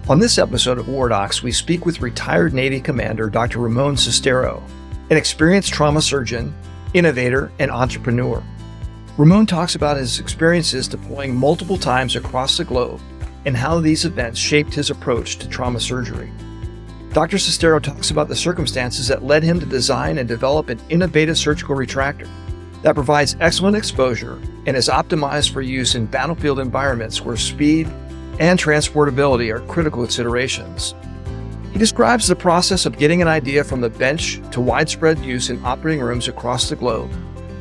On this episode of WarDocs, we speak with retired Navy Commander Dr. Ramon Cestero, an experienced trauma surgeon, innovator, and entrepreneur. Ramon talks about his experiences deploying multiple times across the globe and how these events shaped his approach to trauma surgery. Dr. Cestero talks about the circumstances that led him to design and develop an innovative surgical retractor that provides excellent exposure and is optimized for use in battlefield environments where speed and transportability are critical considerations. He describes the process of getting an idea from the bench to widespread use in operating rooms across the globe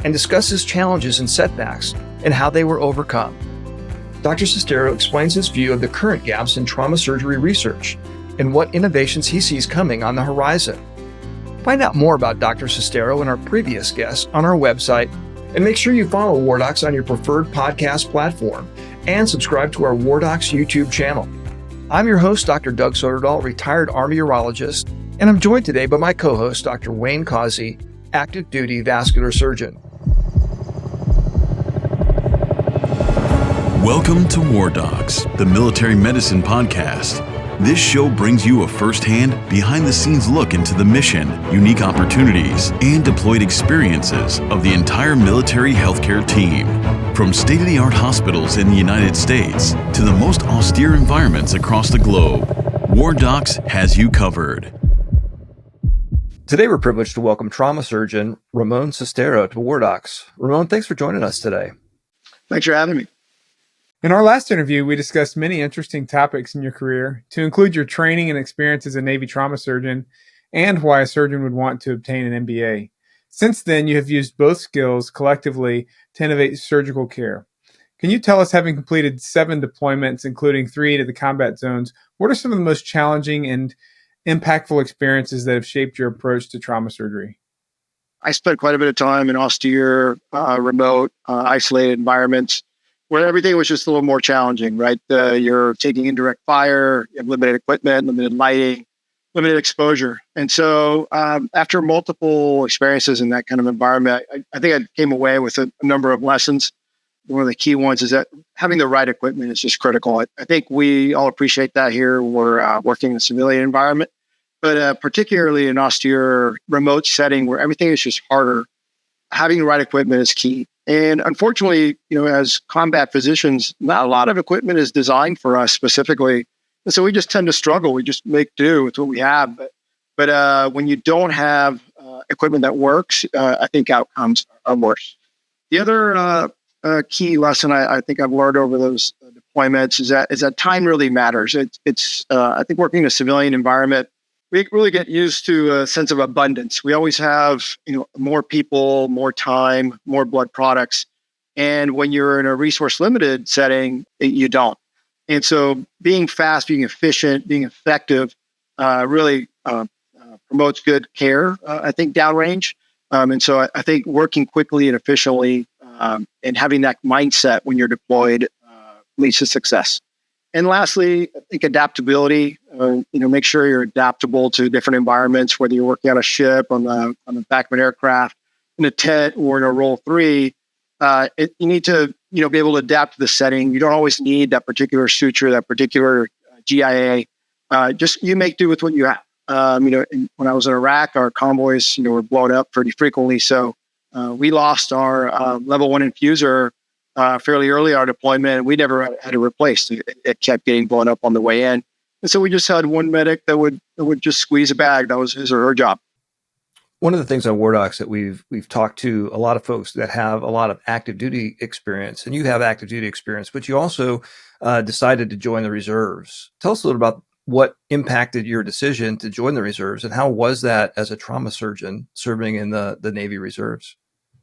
and discusses challenges and setbacks and how they were overcome. Dr. Cestero explains his view of the current gaps in trauma surgery research and what innovations he sees coming on the horizon. Find out more about Dr. Cestero and our previous guests on our website, and make sure you follow WarDocs on your preferred podcast platform and subscribe to our WarDocs YouTube channel. I'm your host, Dr. Doug Soderdahl, retired Army urologist, and I'm joined today by my co-host, Dr. Wayne Causey, active duty vascular surgeon. Welcome to WarDocs, the military medicine podcast. This show brings you a first-hand, behind-the-scenes look into the mission, unique opportunities, and deployed experiences of the entire military healthcare team. From state-of-the-art hospitals in the United States to the most austere environments across the globe, WarDocs has you covered. Today we're privileged to welcome trauma surgeon Ramon Cestero to WarDocs. Ramon, thanks for joining us today. Thanks for having me. In our last interview, we discussed many interesting topics in your career, to include your training and experience as a Navy trauma surgeon and why a surgeon would want to obtain an MBA. Since then, you have used both skills collectively to innovate surgical care. Can you tell us, having completed 7 deployments, including 3 to the combat zones, what are some of the most challenging and impactful experiences that have shaped your approach to trauma surgery? I spent quite a bit of time in austere, remote, isolated environments where everything was just a little more challenging, right? You're taking indirect fire, you have limited equipment, limited lighting, limited exposure. And so after multiple experiences in that kind of environment, I think I came away with a number of lessons. One of the key ones is that having the right equipment is just critical. I think we all appreciate that here. We're working in a civilian environment, but particularly in austere remote setting where everything is just harder, having the right equipment is key. And unfortunately, as combat physicians, not a lot of equipment is designed for us specifically. And so we just tend to struggle. We just make do with what we have. But when you don't have equipment that works, I think outcomes are worse. The other key lesson I think I've learned over those deployments is that time really matters. It's I think working in a civilian environment, we really get used to a sense of abundance. We always have, more people, more time, more blood products. And when you're in a resource limited setting, you don't. And so being fast, being efficient, being effective really promotes good care, I think, downrange. And so I think working quickly and efficiently and having that mindset when you're deployed leads to success. And lastly, I think adaptability. Make sure you're adaptable to different environments, whether you're working on a ship, on the back of an aircraft, in a tent, or in a Role 3. You need to be able to adapt to the setting. You don't always need that particular suture, that particular GIA. Just you make do with what you have. When I was in Iraq, our convoys were blown up pretty frequently. So we lost our level 1 infuser fairly early in our deployment, and we never had it replaced. It kept getting blown up on the way in. And so we just had one medic that would just squeeze a bag. That was his or her job. One of the things on WarDocs that we've talked to a lot of folks that have a lot of active duty experience, and you have active duty experience, but you also decided to join the reserves. Tell us a little about what impacted your decision to join the reserves, and how was that as a trauma surgeon serving in the Navy Reserves?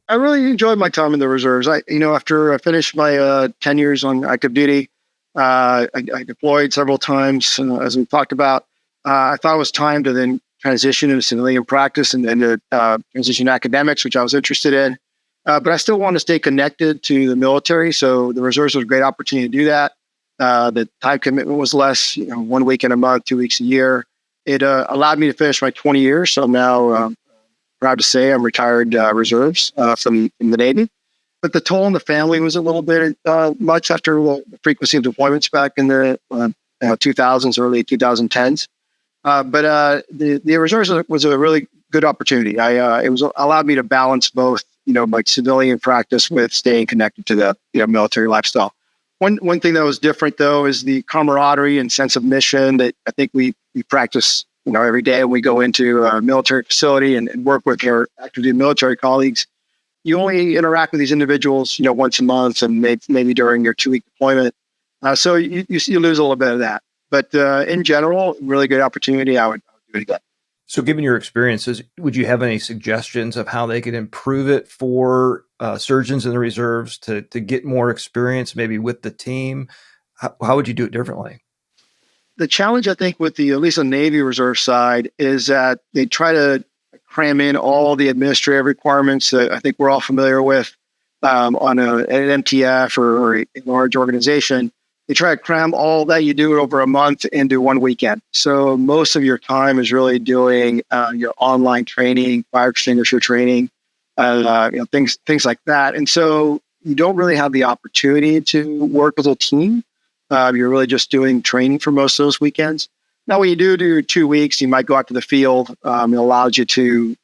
I really enjoyed my time in the reserves. After I finished my 10 years on active duty, I deployed several times, as we talked about. I thought it was time to then transition into civilian practice and then to transition to academics, which I was interested in. But I still want to stay connected to the military. So the reserves was a great opportunity to do that. The time commitment was less, 1 week in a month, 2 weeks a year. It allowed me to finish my 20 years. So I'm now proud to say I'm retired reserves from the Navy. But the toll on the family was a little bit much after the frequency of deployments back in the 2000s, early 2010s. But the reserves was a really good opportunity. It allowed me to balance both, my civilian practice with staying connected to the military lifestyle. One thing that was different though is the camaraderie and sense of mission that I think we practice every day when we go into a military facility and work with our active duty military colleagues. You only interact with these individuals once a month and maybe during your 2-week deployment. So you lose a little bit of that. But in general, really good opportunity. I would do it again. So given your experiences, would you have any suggestions of how they could improve it for surgeons in the reserves to get more experience, maybe with the team? How would you do it differently? The challenge, I think, with at least on the Navy Reserve side, is that they try to cram in all the administrative requirements that I think we're all familiar with on an MTF or a large organization. They try to cram all that you do over a month into one weekend. So most of your time is really doing your online training, fire extinguisher training, things like that. And so you don't really have the opportunity to work as a team. You're really just doing training for most of those weekends. Now, when you do 2 weeks, you might go out to the field. It allows you to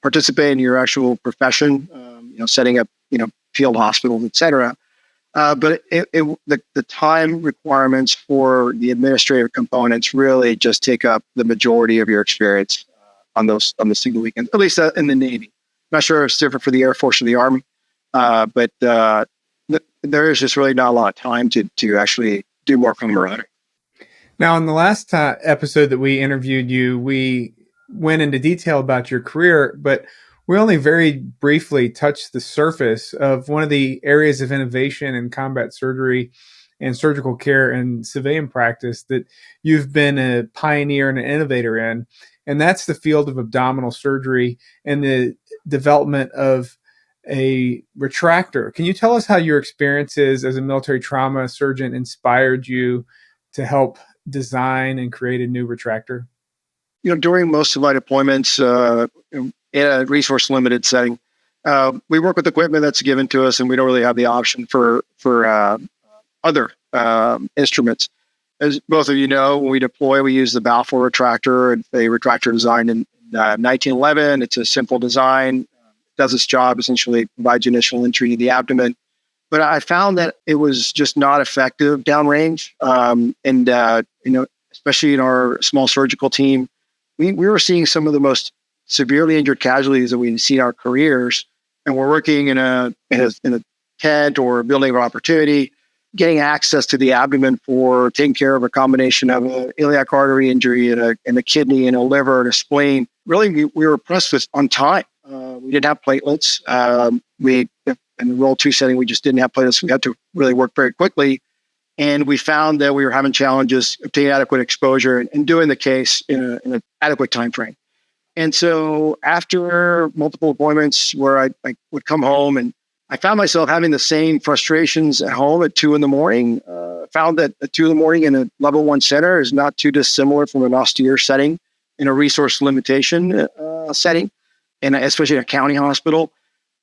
participate in your actual profession, setting up, field hospitals, et cetera. But the time requirements for the administrative components really just take up the majority of your experience on the single weekends, at least in the Navy. I'm not sure if it's different for the Air Force or the Army, but there is just really not a lot of time to actually do more camaraderie. Now, in the last episode that we interviewed you, we went into detail about your career, but we only very briefly touched the surface of one of the areas of innovation in combat surgery and surgical care and civilian practice that you've been a pioneer and an innovator in, and that's the field of abdominal surgery and the development of a retractor. Can you tell us how your experiences as a military trauma surgeon inspired you to help design and create a new retractor? During most of my deployments, in a resource limited setting, we work with equipment that's given to us, and we don't really have the option for other instruments. As both of you know, when we deploy, we use the Balfour retractor, a retractor designed in 1911. It's a simple design, does its job, essentially provides initial entry to the abdomen. But I found that it was just not effective downrange, especially in our small surgical team, we were seeing some of the most severely injured casualties that we've seen in our careers, and we're working in a tent or a building of opportunity, getting access to the abdomen for taking care of a combination of an iliac artery injury and a kidney and a liver and a spleen. Really, we were pressed with on time. We didn't have platelets. In the Role 2 setting, we just didn't have platelets. We had to really work very quickly. And we found that we were having challenges obtaining adequate exposure and doing the case in an adequate time frame. And so after multiple appointments where I would come home, and I found myself having the same frustrations at home at 2 a.m. Found that at 2 a.m. in a level 1 center is not too dissimilar from an austere setting in a resource limitation setting, and especially in a county hospital.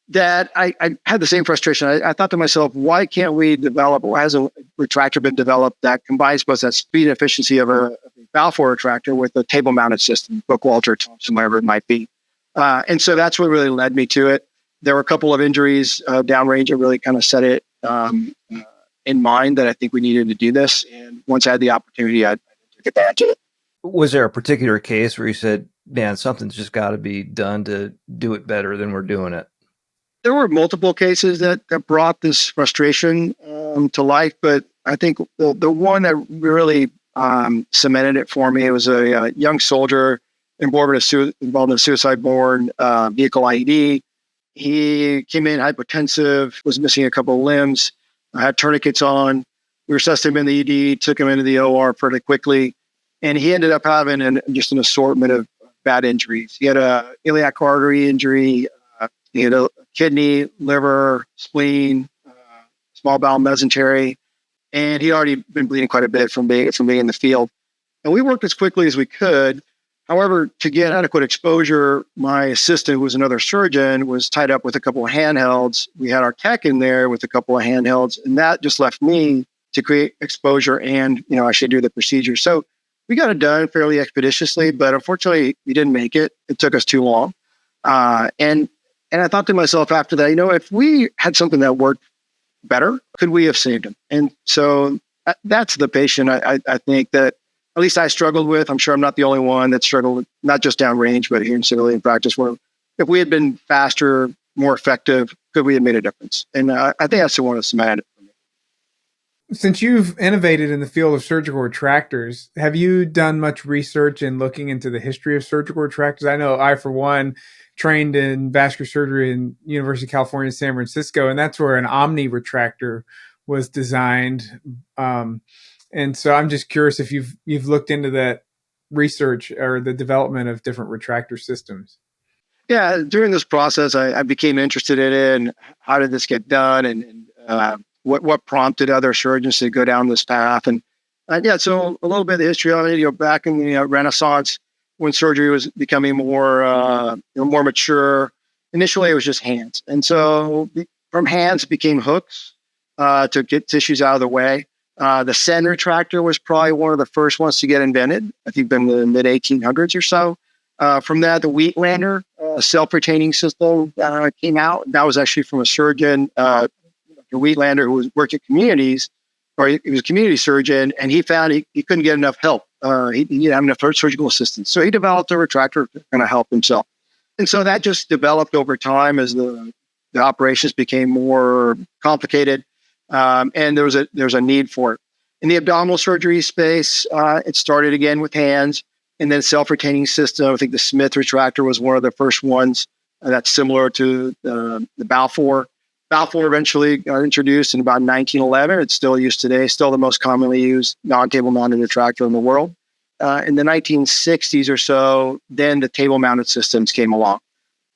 That I had the same frustration. I thought to myself, why can't we develop, or has a retractor been developed that combines both that speed and efficiency of a Balfour retractor with a table-mounted system, Bookwalter, Thompson, whatever it might be. And so that's what really led me to it. There were a couple of injuries downrange that really kind of set it in mind that I think we needed to do this. And once I had the opportunity, I took advantage of it. Was there a particular case where you said, man, something's just got to be done to do it better than we're doing it? There were multiple cases that brought this frustration to life, but I think the one that really cemented it for me, it was a young soldier involved in a suicide-borne vehicle IED. He came in hypotensive, was missing a couple of limbs, had tourniquets on. We resuscitated him in the ED, took him into the OR pretty quickly, and he ended up having just an assortment of bad injuries. He had a iliac artery injury. He had a kidney, liver, spleen, small bowel mesentery, and he'd already been bleeding quite a bit from being in the field. And we worked as quickly as we could. However, to get adequate exposure, my assistant, who was another surgeon, was tied up with a couple of handhelds. We had our tech in there with a couple of handhelds, and that just left me to create exposure and, actually do the procedure. So we got it done fairly expeditiously, but unfortunately we didn't make it. It took us too long. And I thought to myself after that, if we had something that worked better, could we have saved him? And so that's the patient I think that at least I struggled with. I'm sure I'm not the only one that struggled, not just downrange, but here in civilian practice, where if we had been faster, more effective, could we have made a difference? And I think that's the one that's cemented for me. Since you've innovated in the field of surgical retractors, have you done much research in looking into the history of surgical retractors? I know I, for one, trained in vascular surgery in University of California, San Francisco, and that's where an Omni retractor was designed. And so I'm just curious if you've looked into that research or the development of different retractor systems. Yeah, during this process, I became interested in it and how did this get done, and what prompted other surgeons to go down this path. And so a little bit of the history of it. Back in the Renaissance, when surgery was becoming more mature, initially it was just hands, and so from hands it became hooks to get tissues out of the way. The Sen retractor was probably one of the first ones to get invented. I think in the mid 1800s or so. From that, the Wheatlander self-retaining system came out. That was actually from a surgeon, Dr. Wheatlander, who worked at communities, or he was a community surgeon, and he found he couldn't get enough help. He didn't have enough surgical assistance. So he developed a retractor to kind of help himself. And so that just developed over time as the operations became more complicated. And there's a need for it. In the abdominal surgery space, it started again with hands, and then self-retaining system. I think the Smith retractor was one of the first ones that's similar to the Balfour. Balfour eventually got introduced in about 1911. It's still used today, still the most commonly used non-table-mounted retractor in the world. In the 1960s or so, then the table-mounted systems came along.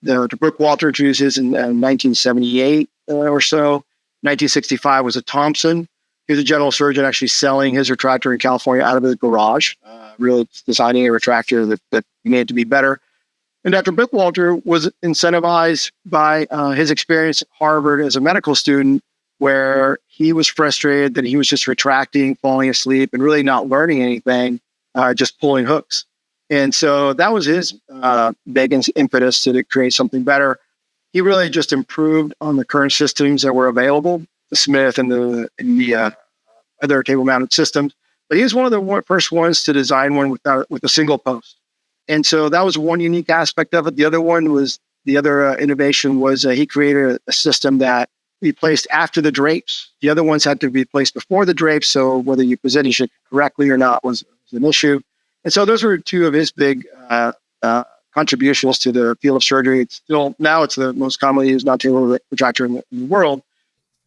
The Brooke-Walter introduced his in 1978 or so. 1965 was a Thompson. He was a general surgeon actually selling his retractor in California out of his garage, really designing a retractor that needed to be better. And Dr. Brooke-Walter was incentivized by his experience at Harvard as a medical student, where he was frustrated that he was just retracting, falling asleep, and really not learning anything, just pulling hooks. And so that was his big impetus to create something better. He really just improved on the current systems that were available, the Smith and the other table-mounted systems. But he was one of the first ones to design one with a single post. And so that was one unique aspect of it. The other innovation was he created a system that we placed after the drapes. The other ones had to be placed before the drapes, so whether you positioned it correctly or not was an issue. And so those were two of his big contributions to the field of surgery. It's the most commonly used non-table retractor in the world.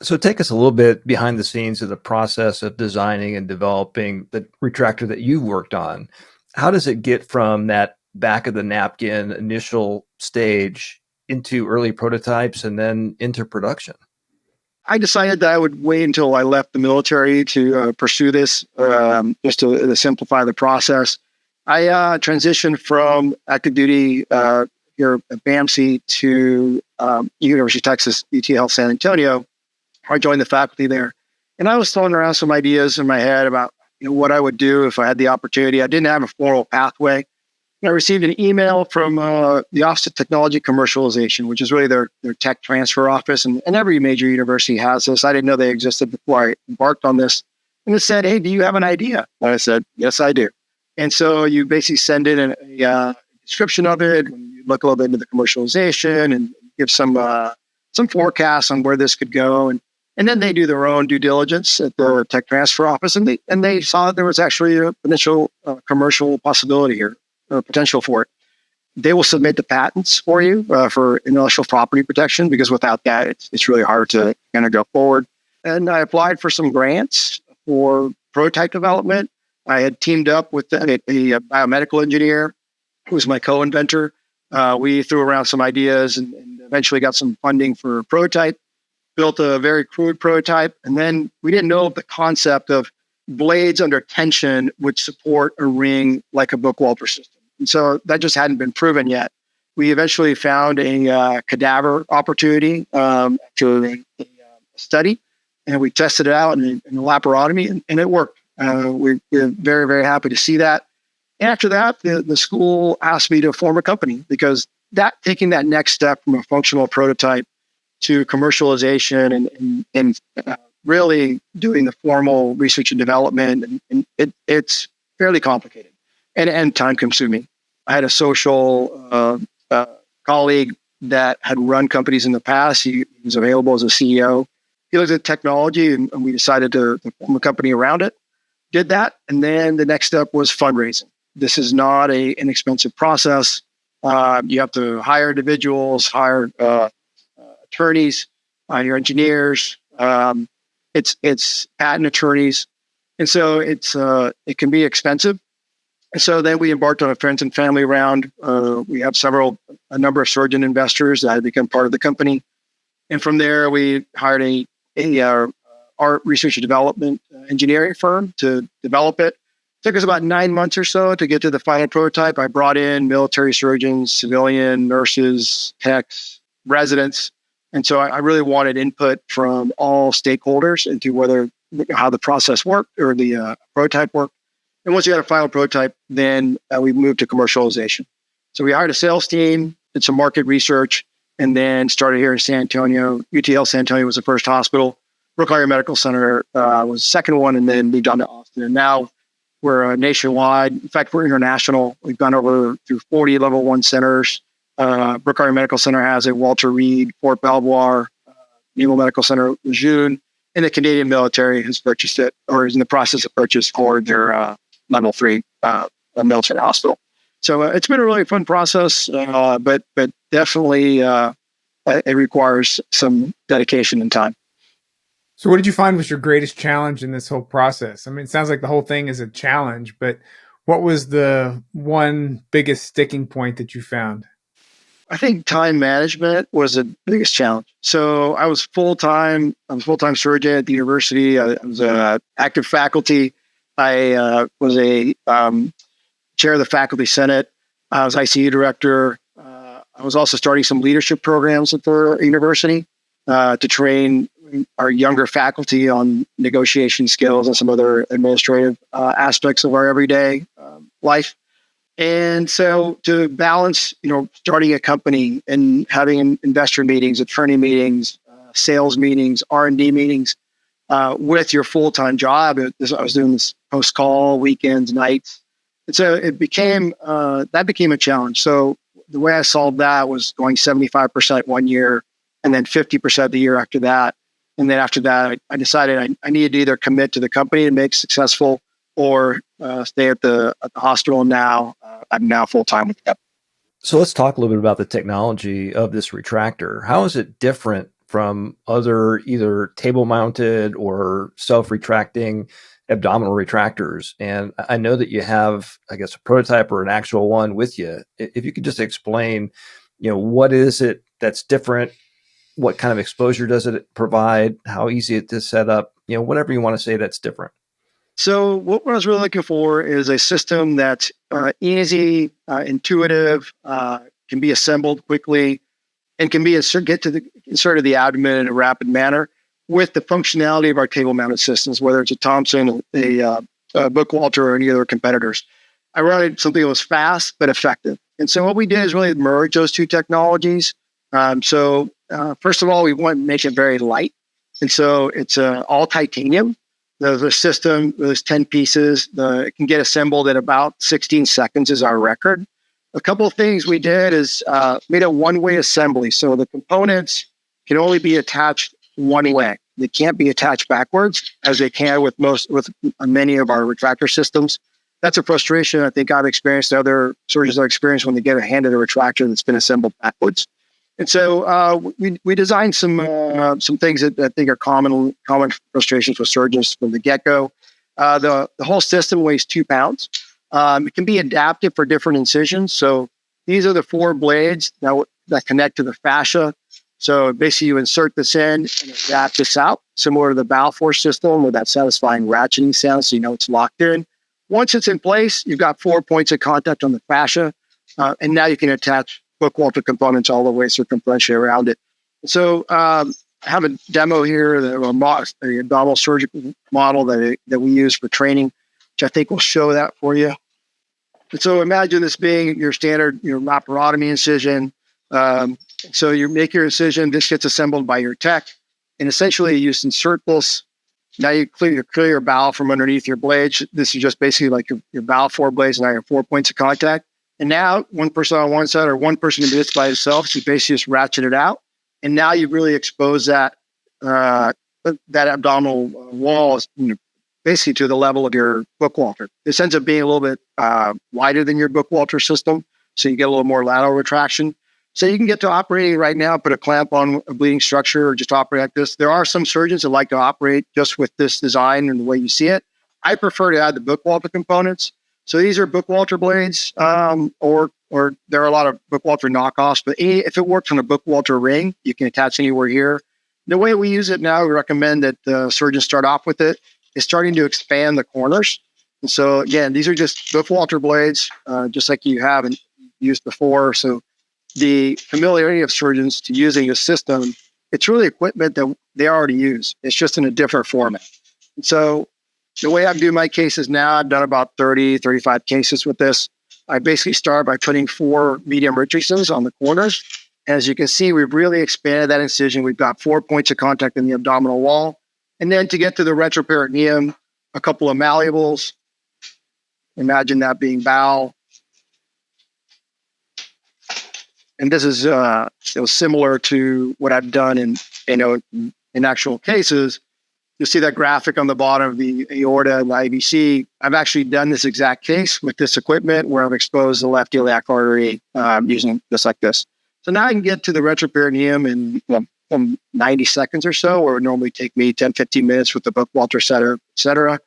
So take us a little bit behind the scenes of the process of designing and developing the retractor that you've worked on. How does it get from that back of the napkin initial stage into early prototypes and then into production? I decided that I would wait until I left the military to pursue this, just to simplify the process. I transitioned from active duty here at BAMC to University of Texas, UT Health San Antonio. I joined the faculty there. And I was throwing around some ideas in my head about what I would do if I had the opportunity. I didn't have a formal pathway. I received an email from the Office of Technology Commercialization, which is really their tech transfer office. And every major university has this. I didn't know they existed before I embarked on this. And it said, "Hey, do you have an idea?" And I said, "Yes, I do." And so you basically send in a description of it. You look a little bit into the commercialization and give some forecasts on where this could go. And then they do their own due diligence at the tech transfer office. And they saw that there was actually a potential commercial possibility here, potential for it. They will submit the patents for you for intellectual property protection, because without that, it's really hard to kind of go forward. And I applied for some grants for prototype development. I had teamed up with a biomedical engineer who was my co-inventor. We threw around some ideas and eventually got some funding for a prototype, built a very crude prototype. And then we didn't know the concept of blades under tension would support a ring like a Brooke-Walter system. And so that just hadn't been proven yet. We eventually found a cadaver opportunity to a study. and we tested it out in a laparotomy, and it worked. We're very, very happy to see that. And after that, the school asked me to form a company, because taking that next step from a functional prototype to commercialization and really doing the formal research and development, and it's fairly complicated and time consuming. I had a social colleague that had run companies in the past. He was available as a CEO. He looked at technology, and we decided to form a company around it. Did that, and then the next step was fundraising. This is not an inexpensive process. You have to hire individuals, hire attorneys, hire engineers. It's patent attorneys, and so it can be expensive. And so then we embarked on a friends and family round. We have a number of surgeon investors that have become part of the company, and from there we hired a art research and development engineering firm to develop it. Took us about 9 months or so to get to the final prototype. I brought in military surgeons, civilian nurses, techs, residents. And so I really wanted input from all stakeholders into how the process worked or the prototype worked. And once you had a final prototype, then we moved to commercialization. So we hired a sales team, did some market research, and then started here in San Antonio. UTL San Antonio was the first hospital. Brookline Medical Center was the second one, and then moved on to Austin. And now we're nationwide. In fact, we're international. We've gone over through 40 level 1 centers. Brookline Medical Center has it. Walter Reed, Fort Belvoir, Naval Medical Center, Lejeune, and the Canadian military has purchased it, or is in the process of purchase for their level 3 military hospital. So it's been a really fun process, but definitely it requires some dedication and time. So what did you find was your greatest challenge in this whole process? I mean, it sounds like the whole thing is a challenge, but what was the one biggest sticking point that you found? I think time management was the biggest challenge. So I was full-time surgeon at the university. I was an active faculty. I was a chair of the faculty senate. I was ICU director. I was also starting some leadership programs at the university to train our younger faculty on negotiation skills and some other administrative aspects of our everyday life. And so to balance, starting a company and having investor meetings, attorney meetings, sales meetings, R&D meetings with your full-time job, I was doing this post-call, weekends, nights. And so that became a challenge. So the way I solved that was going 75% one year and then 50% the year after that. And then after that, I decided I needed to either commit to the company to make successful or stay at the hospital. And now I'm full-time with them. So let's talk a little bit about the technology of this retractor. How is it different from other either table-mounted or self-retracting abdominal retractors? And I know that you have, I guess, a prototype or an actual one with you. If you could just explain, what is it that's different? What kind of exposure does it provide? How easy it is to set up? Whatever you want to say that's different. So what I was really looking for is a system that's easy, intuitive, can be assembled quickly, and can be inserted the abdomen in a rapid manner with the functionality of our table-mounted systems, whether it's a Thompson, a Bookwalter, or any other competitors. I wanted something that was fast but effective. And so what we did is really merge those two technologies. First of all, we want to make it very light. And so it's all titanium. The system, those 10 pieces, it can get assembled at about 16 seconds is our record. A couple of things we did is made a one-way assembly. So the components can only be attached one way. They can't be attached backwards as they can with many of our retractor systems. That's a frustration I think I've experienced, other surgeons have experienced when they get a handed a retractor that's been assembled backwards. And so we designed some things that I think are common frustrations with surgeons from the get-go. The whole system weighs 2 pounds. It can be adapted for different incisions. So these are the 4 blades that connect to the fascia. So basically you insert this in and adapt this out, similar to the Balfour system with that satisfying ratcheting sound so it's locked in. Once it's in place, you've got 4 points of contact on the fascia, and now you can attach Bookwalter components all the way circumferentially around it. So I have a demo here, the abdominal surgical model that we use for training, which I think will show that for you. And so imagine this being your standard, laparotomy incision. So you make your incision, this gets assembled by your tech, and essentially you just insert this. Now you clear your bowel from underneath your blades. This is just basically like your bowel 4 blades, and now you have 4 points of contact. And now one person on one side or one person can do this by itself. So you basically just ratchet it out. And now you really expose that abdominal wall, basically to the level of your Bookwalter. This ends up being a little bit wider than your Bookwalter system, so you get a little more lateral retraction. So you can get to operating right now, put a clamp on a bleeding structure, or just operate like this. There are some surgeons that like to operate just with this design and the way you see it. I prefer to add the Bookwalter components. So these are Bookwalter blades, or there are a lot of Bookwalter knockoffs. But if it works on a Bookwalter ring, you can attach anywhere here. The way we use it now, we recommend that the surgeons start off with it. Is starting to expand the corners. And so again, these are just Bookwalter blades, just like you haven't used before. So the familiarity of surgeons to using a system, it's really equipment that they already use. It's just in a different format. And so the way I do my cases now, I've done about 30, 35 cases with this. I basically start by putting 4 medium Richardsons on the corners. And as you can see, we've really expanded that incision. We've got 4 points of contact in the abdominal wall. And then to get to the retroperitoneum, a couple of malleables. Imagine that being bowel. And this is similar to what I've done in actual cases. You'll see that graphic on the bottom of the aorta and the IVC. I've actually done this exact case with this equipment where I've exposed the left iliac artery using just like this. So now I can get to the retroperitoneum in 90 seconds or so, or it would normally take me 10, 15 minutes with the Bookwalter setter, et cetera.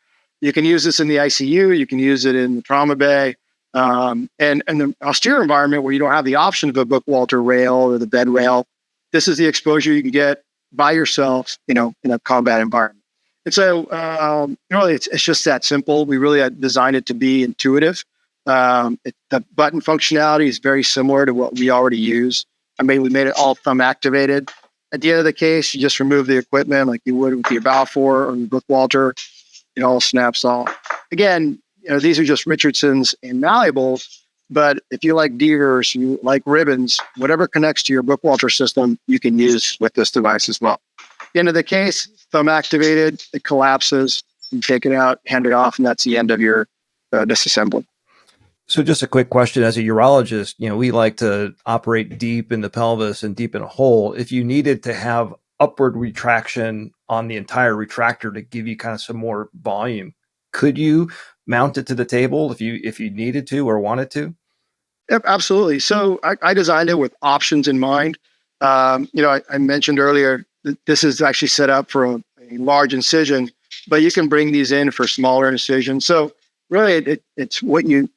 You can use this in the ICU. You can use it in the trauma bay. And the austere environment where you don't have the option of a Bookwalter rail or the bed rail. This is the exposure you can get by yourself, in a combat environment. And so, really, it's just that simple. We really designed it to be intuitive. The button functionality is very similar to what we already use. We made it all thumb activated. At the end of the case, you just remove the equipment like you would with your Balfour or your Bookwalter. It all snaps off. Again, these are just Richardsons and malleables, but if you like deers, you like ribbons, whatever connects to your Bookwalter system, you can use with this device as well. At the end of the case, thumb activated, it collapses, you take it out, hand it off, and that's the end of your disassembly. So just a quick question. As a urologist, we like to operate deep in the pelvis and deep in a hole. If you needed to have upward retraction on the entire retractor to give you kind of some more volume, could you mount it to the table if you needed to or wanted to? Yep, absolutely. So I designed it with options in mind. I mentioned earlier that this is actually set up for a large incision, but you can bring these in for smaller incisions. So really, it's what you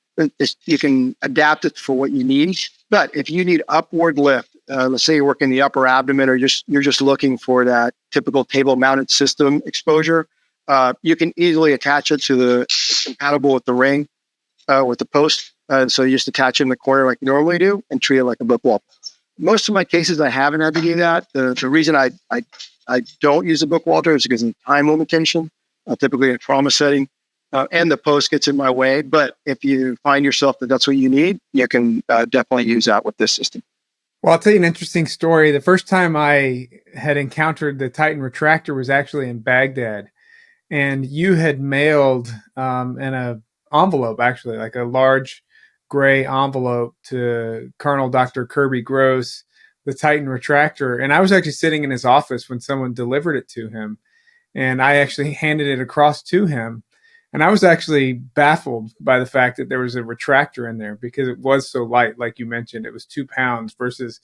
can adapt it for what you need. But if you need upward lift, let's say you're working the upper abdomen, or you're just looking for that typical table-mounted system exposure, you can easily attach it to compatible with the ring, with the post. So you just attach it in the corner like you normally do and treat it like a Bookwalter. Most of my cases, I haven't had to do that. The reason I don't use a Bookwalter is because of the time limitation, typically in a trauma setting, and the post gets in my way. But if you find yourself that that's what you need, you can definitely use that with this system. Well, I'll tell you an interesting story. The first time I had encountered the Titan Retractor was actually in Baghdad. And you had mailed in an envelope, actually, like a large gray envelope to Colonel Dr. Kirby Gross, the Titan Retractor. And I was actually sitting in his office when someone delivered it to him. And I actually handed it across to him. And I was actually baffled by the fact that there was a retractor in there because it was so light. Like you mentioned, it was 2 pounds versus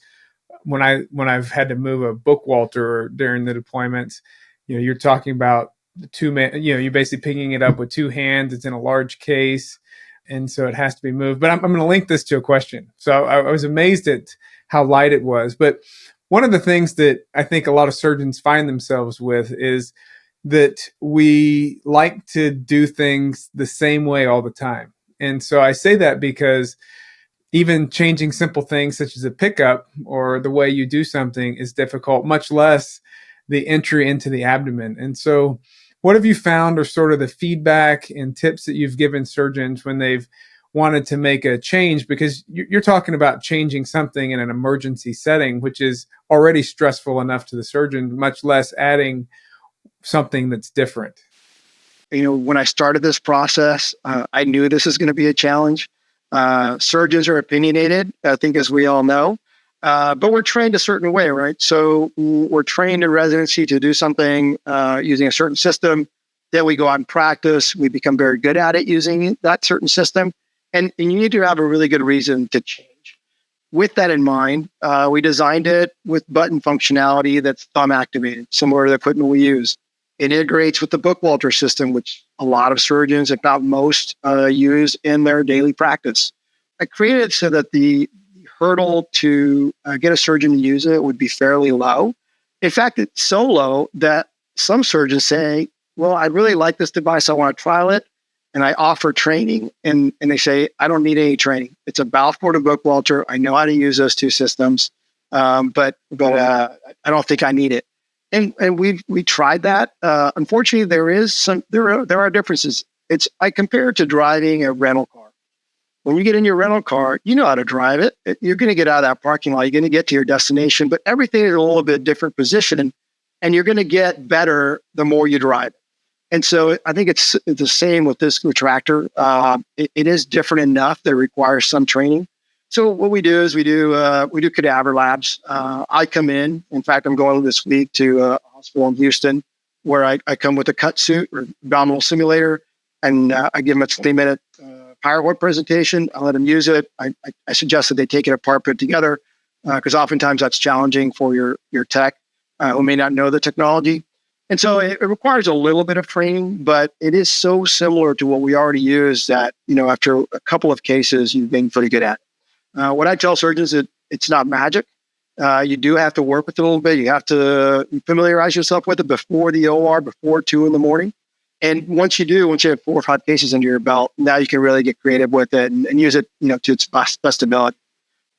when I've had to move a Bookwalter during the deployments, you're talking about the 2 man, you're basically picking it up with 2 hands. It's in a large case. And so it has to be moved. But I'm going to link this to a question. So I was amazed at how light it was. But one of the things that I think a lot of surgeons find themselves with is that we like to do things the same way all the time. And so I say that because even changing simple things such as a pickup or the way you do something is difficult, much less the entry into the abdomen. And so what have you found are sort of the feedback and tips that you've given surgeons when they've wanted to make a change? Because you're talking about changing something in an emergency setting, which is already stressful enough to the surgeon, much less adding something that's different. When I started this process, I knew this is going to be a challenge. Surgeons are opinionated, I think, as we all know, but we're trained a certain way, right? So we're trained in residency to do something using a certain system. Then we go out and practice. We become very good at it using that certain system. And you need to have a really good reason to change. With that in mind, we designed it with button functionality that's thumb activated, similar to the equipment we use. It integrates with the Bookwalter system, which a lot of surgeons, if not most, use in their daily practice. I created it so that the hurdle to get a surgeon to use it would be fairly low. In fact, it's so low that some surgeons say, well, I really like this device. I want to trial it. And I offer training. And they say, I don't need any training. It's a Balfour to Bookwalter. I know how to use those two systems, but I don't think I need it. And we tried that. Unfortunately, there are differences. I compare it to driving a rental car. When you get in your rental car, you know how to drive it. You're going to get out of that parking lot. You're going to get to your destination, but everything is a little bit different position, and you're going to get better the more you drive. And so I think it's the same with this retractor. It is different enough that it requires some training. So what we do is we do cadaver labs. I come in fact, I'm going this week to a hospital in Houston where I come with a cut suit or abdominal simulator, and I give them a 3-minute PowerPoint presentation. I let them use it. I suggest that they take it apart, put it together, because oftentimes that's challenging for your tech who may not know the technology. And so it requires a little bit of training, but it is so similar to what we already use that, after a couple of cases, you've been pretty good at it. What I tell surgeons is it's not magic. You do have to work with it a little bit. You have to familiarize yourself with it before the OR, before 2 a.m. And once you have 4 or 5 cases under your belt, now you can really get creative with it and use it, to its best ability.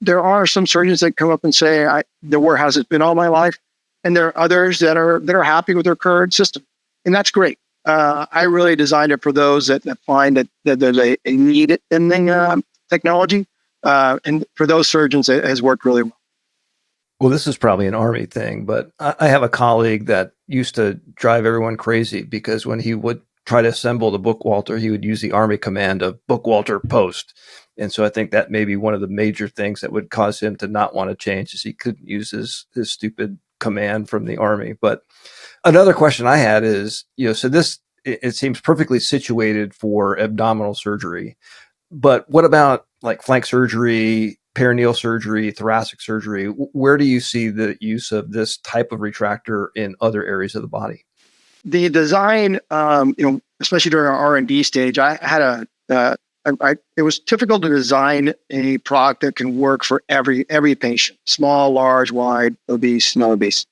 There are some surgeons that come up and say, the warehouse has been all my life. And there are others that are happy with their current system. And that's great. I really designed it for those that find that there's a need in the technology. And for those surgeons, it has worked really well. Well, this is probably an Army thing, but I have a colleague that used to drive everyone crazy because when he would try to assemble the Bookwalter, he would use the Army command of Bookwalter post. And so I think that may be one of the major things that would cause him to not want to change is he couldn't use his stupid command from the Army. But another question I had is, so this, it seems perfectly situated for abdominal surgery, but what about like flank surgery, perineal surgery, thoracic surgery? Where do you see the use of this type of retractor in other areas of the body? The design, especially during our R&D stage, I had it was difficult to design a product that can work for every patient, small, large, wide, obese, non obese.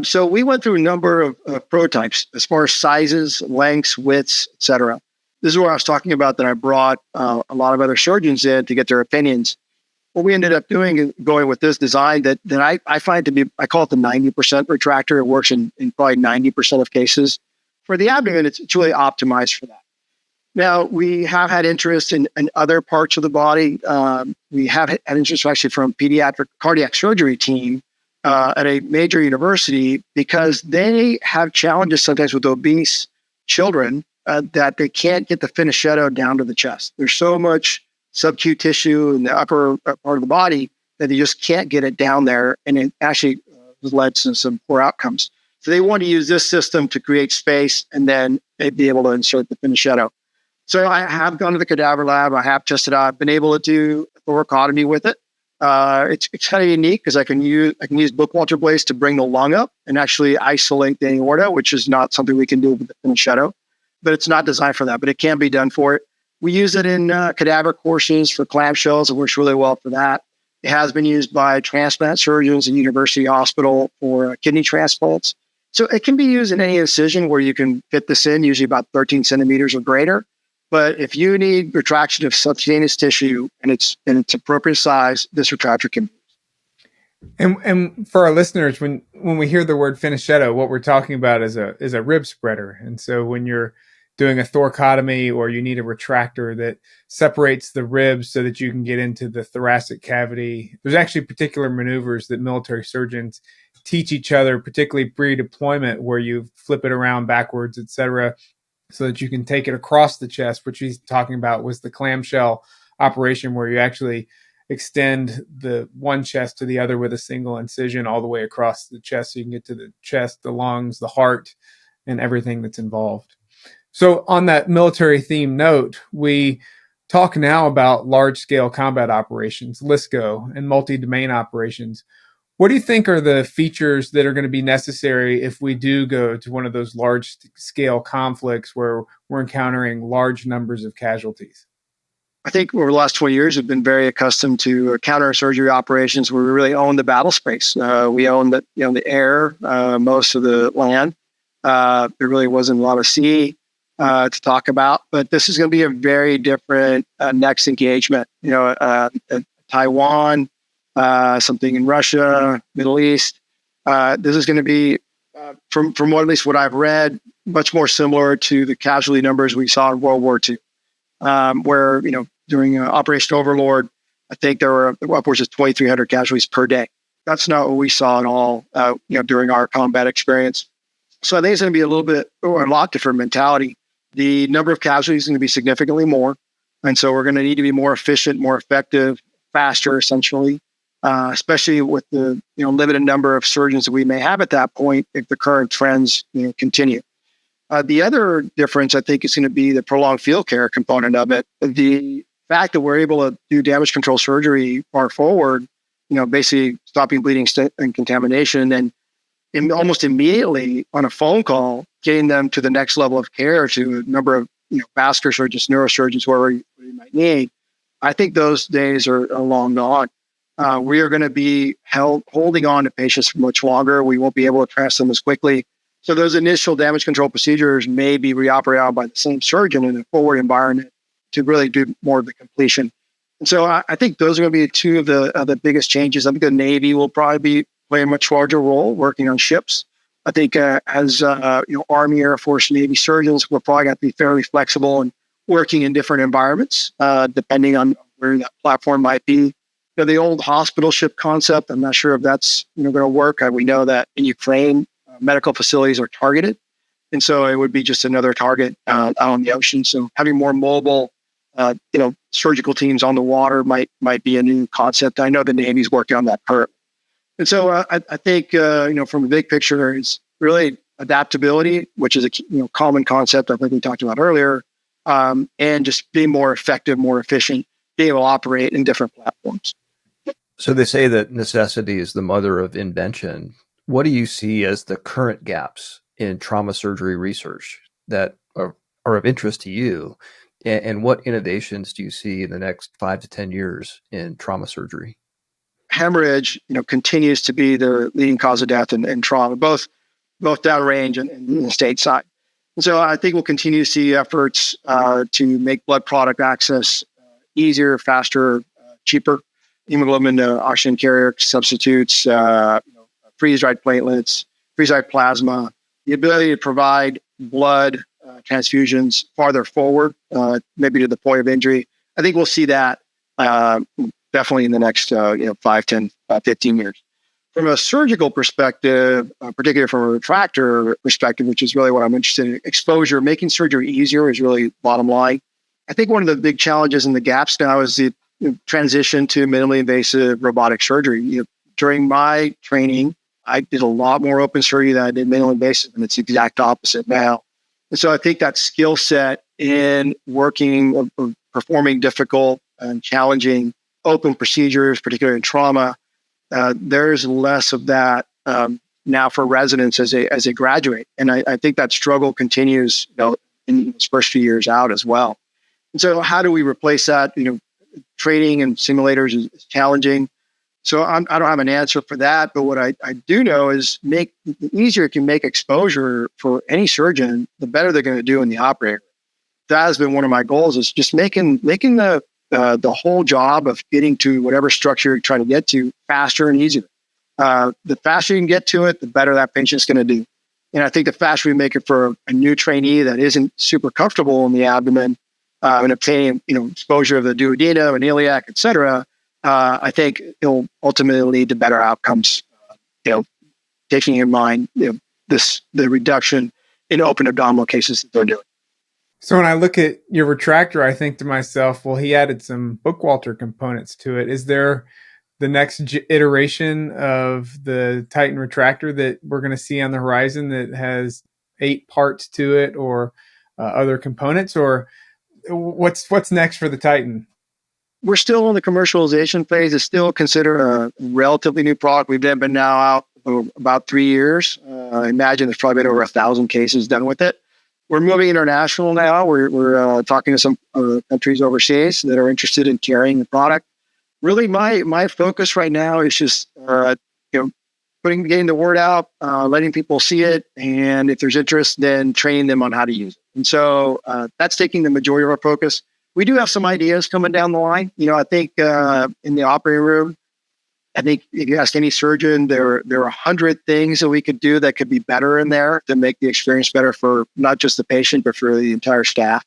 So we went through a number of prototypes as far as sizes, lengths, widths, et cetera. This is where I was talking about that I brought a lot of other surgeons in to get their opinions. What we ended up doing is going with this design that I find to be, I call it the 90% retractor. It works in probably 90% of cases. For the abdomen, it's really optimized for that. Now, we have had interest in other parts of the body. We have had interest actually from pediatric cardiac surgery team at a major university because they have challenges sometimes with obese children that they can't get the finishetto down to the chest. There's so much subcutaneous tissue in the upper part of the body that they just can't get it down there, and it actually has led to some poor outcomes. So they want to use this system to create space and then be able to insert the finishetto. So I have gone to the cadaver lab. I have tested out. I've been able to do thoracotomy with it. It's kind of unique because I can use Bookwalter blades to bring the lung up and actually isolate the aorta, which is not something we can do with the finishetto. But it's not designed for that, but it can be done for it. We use it in cadaver courses for clamshells. It works really well for that. It has been used by transplant surgeons in University Hospital for kidney transplants. So it can be used in any incision where you can fit this in, usually about 13 centimeters or greater. But if you need retraction of subcutaneous tissue and it's appropriate size, this retractor can be used. And for our listeners, when we hear the word finishetto, what we're talking about is a rib spreader. And so when you're doing a thoracotomy or you need a retractor that separates the ribs so that you can get into the thoracic cavity, there's actually particular maneuvers that military surgeons teach each other, particularly pre-deployment, where you flip it around backwards, et cetera, so that you can take it across the chest. Which he's talking about was the clamshell operation, where you actually extend the one chest to the other with a single incision all the way across the chest so you can get to the chest, the lungs, the heart, and everything that's involved. So on that military theme note, we talk now about large-scale combat operations, LSCO, and multi-domain operations. What do you think are the features that are going to be necessary if we do go to one of those large-scale conflicts where we're encountering large numbers of casualties? I think over the last 20 years, we've been very accustomed to counter-surgery operations where we really own the battle space. We own the air, most of the land. There really wasn't a lot of sea to talk about, but this is going to be a very different next engagement. Taiwan, something in Russia, Middle East. This is going to be, from what at least what I've read, much more similar to the casualty numbers we saw in World War II, where during Operation Overlord, I think there were upwards of 2,300 casualties per day. That's not what we saw at all, during our combat experience. So I think it's going to be a lot different mentality. The number of casualties is going to be significantly more. And so we're going to need to be more efficient, more effective, faster, essentially, especially with the limited number of surgeons that we may have at that point if the current trends continue. The other difference, I think, is going to be the prolonged field care component of it. The fact that we're able to do damage control surgery far forward, basically stopping bleeding and contamination, and almost immediately on a phone call, getting them to the next level of care to a number of vascular surgeons, neurosurgeons, whoever you might need. I think those days are long gone. We are going to be holding on to patients for much longer. We won't be able to transfer them as quickly. So those initial damage control procedures may be reoperated on by the same surgeon in a forward environment to really do more of the completion. And so I think those are going to be two of the biggest changes. I think the Navy will probably play a much larger role working on ships. I think as Army, Air Force, Navy surgeons, we're probably going to be fairly flexible and working in different environments, depending on where that platform might be. The old hospital ship concept, I'm not sure if that's going to work. We know that in Ukraine, medical facilities are targeted. And so it would be just another target out on the ocean. So having more mobile, surgical teams on the water might be a new concept. I know the Navy's working on that currently. And so I think, from the big picture, it's really adaptability, which is a common concept I think we talked about earlier, and just being more effective, more efficient, being able to operate in different platforms. So they say that necessity is the mother of invention. What do you see as the current gaps in trauma surgery research that are of interest to you? And what innovations do you see in the next 5 to 10 years in trauma surgery? Hemorrhage, continues to be the leading cause of death in trauma, both downrange and the stateside. And so I think we'll continue to see efforts to make blood product access easier, faster, cheaper. Hemoglobin oxygen carrier substitutes, freeze-dried platelets, freeze-dried plasma, the ability to provide blood transfusions farther forward, maybe to the point of injury. I think we'll see that definitely in the next 5, 10, 15 years. From a surgical perspective, particularly from a retractor perspective, which is really what I'm interested in, exposure, making surgery easier is really bottom line. I think one of the big challenges and the gaps now is the transition to minimally invasive robotic surgery. During my training, I did a lot more open surgery than I did minimally invasive, and it's the exact opposite now. And so I think that skill set in working, performing difficult and challenging open procedures, particularly in trauma, there's less of that now for residents as they graduate. And I think that struggle continues in these first few years out as well. And so how do we replace that? Training and simulators is challenging. So I don't have an answer for that. But what I do know is the easier it can make exposure for any surgeon, the better they're going to do in the operator. That has been one of my goals, is just making the whole job of getting to whatever structure you're trying to get to faster and easier. The faster you can get to it, the better that patient's going to do. And I think the faster we make it for a new trainee that isn't super comfortable in the abdomen and obtaining, exposure of the duodenum and iliac, et cetera, I think it'll ultimately lead to better outcomes. Taking in mind the reduction in open abdominal cases that they're doing. So when I look at your retractor, I think to myself, well, he added some Bookwalter components to it. Is there the next iteration of the Titan retractor that we're going to see on the horizon that has 8 parts to it, or other components, or what's next for the Titan? We're still in the commercialization phase. It's still considered a relatively new product. We've been now out for about 3 years. I imagine there's probably been over 1,000 cases done with it. We're moving international now. We're talking to some countries overseas that are interested in carrying the product. Really, my focus right now is just getting the word out, letting people see it, and if there's interest, then training them on how to use it. And so that's taking the majority of our focus. We do have some ideas coming down the line. I think in the operating room, I think if you ask any surgeon, there are 100 things that we could do that could be better in there to make the experience better for not just the patient, but for the entire staff.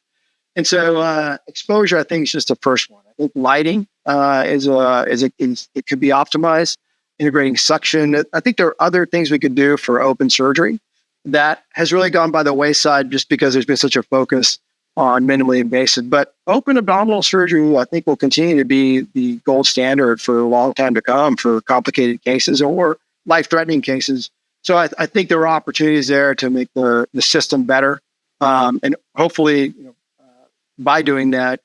And so exposure, I think, is just the first one. I think lighting it could be optimized. Integrating suction. I think there are other things we could do for open surgery that has really gone by the wayside just because there's been such a focus on minimally invasive. But open abdominal surgery, I think, will continue to be the gold standard for a long time to come for complicated cases or life-threatening cases. So I think there are opportunities there to make the system better, and hopefully, by doing that,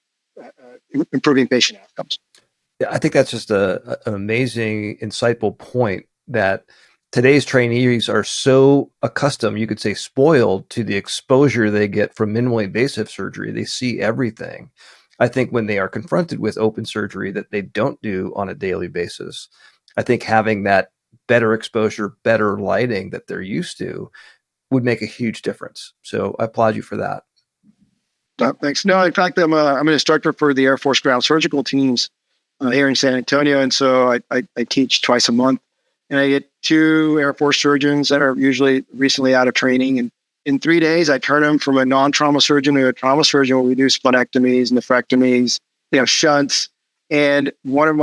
improving patient outcomes. Yeah, I think that's just an amazing, insightful point that today's trainees are so accustomed, you could say spoiled, to the exposure they get from minimally invasive surgery. They see everything. I think when they are confronted with open surgery that they don't do on a daily basis, I think having that better exposure, better lighting that they're used to would make a huge difference. So I applaud you for that. Thanks. No, in fact, I'm an instructor for the Air Force ground surgical teams here in San Antonio. And so I teach twice a month. And I get 2 Air Force surgeons that are usually recently out of training. And in 3 days, I turn them from a non-trauma surgeon to a trauma surgeon where we do splenectomies, nephrectomies, shunts. And one of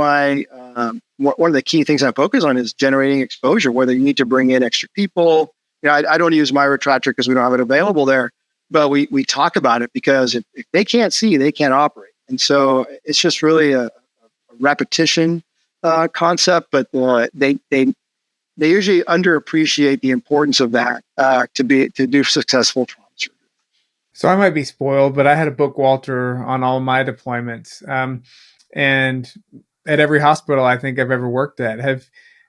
the key things I focus on is generating exposure, whether you need to bring in extra people. I don't use my retractor because we don't have it available there. But we talk about it because if they can't see, they can't operate. And so it's just really a repetition concept, but they usually underappreciate the importance of that to do successful trauma surgery. So I might be spoiled, but I had a Bookwalter on all my deployments, and at every hospital I think I've ever worked at.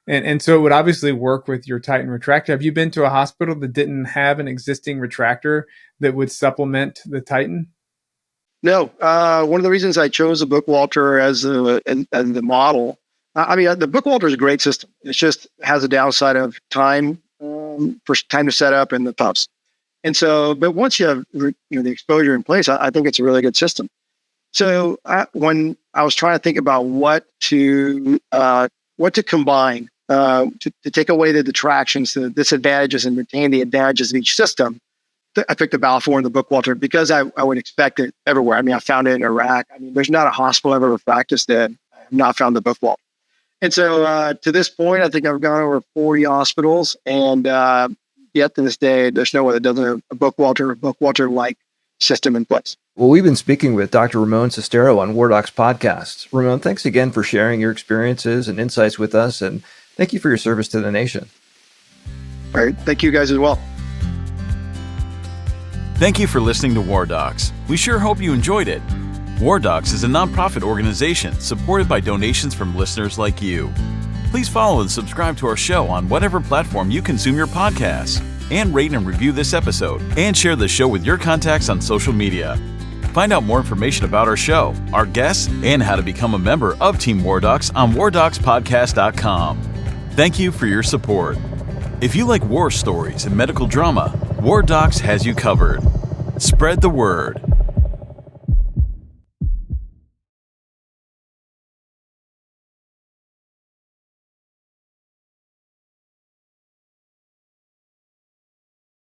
And so it would obviously work with your Titan retractor. Have you been to a hospital that didn't have an existing retractor that would supplement the Titan? No. One of the reasons I chose the Bookwalter as the model, the Bookwalter is a great system. It just has a downside of time for time to set up and the puffs. And so, but once you have the exposure in place, I think it's a really good system. So when I was trying to think about what to combine to take away the detractions, the disadvantages, and retain the advantages of each system, I picked the Balfour and the Bookwalter because I would expect it everywhere. I found it in Iraq. There's not a hospital I've ever practiced in. I have not found the Bookwalter. And so to this point, I think I've gone over 40 hospitals, and yet to this day, there's no one that doesn't have a Bookwalter-like system in place. Well, we've been speaking with Dr. Ramon Cestero on WarDocs podcasts. Ramon, thanks again for sharing your experiences and insights with us, and thank you for your service to the nation. All right. Thank you guys as well. Thank you for listening to WarDocs. We sure hope you enjoyed it. WarDocs is a nonprofit organization supported by donations from listeners like you. Please follow and subscribe to our show on whatever platform you consume your podcasts, and rate and review this episode, and share the show with your contacts on social media. Find out more information about our show, our guests, and how to become a member of Team WarDocs on WarDocsPodcast.com. Thank you for your support. If you like war stories and medical drama, WarDocs has you covered. Spread the word.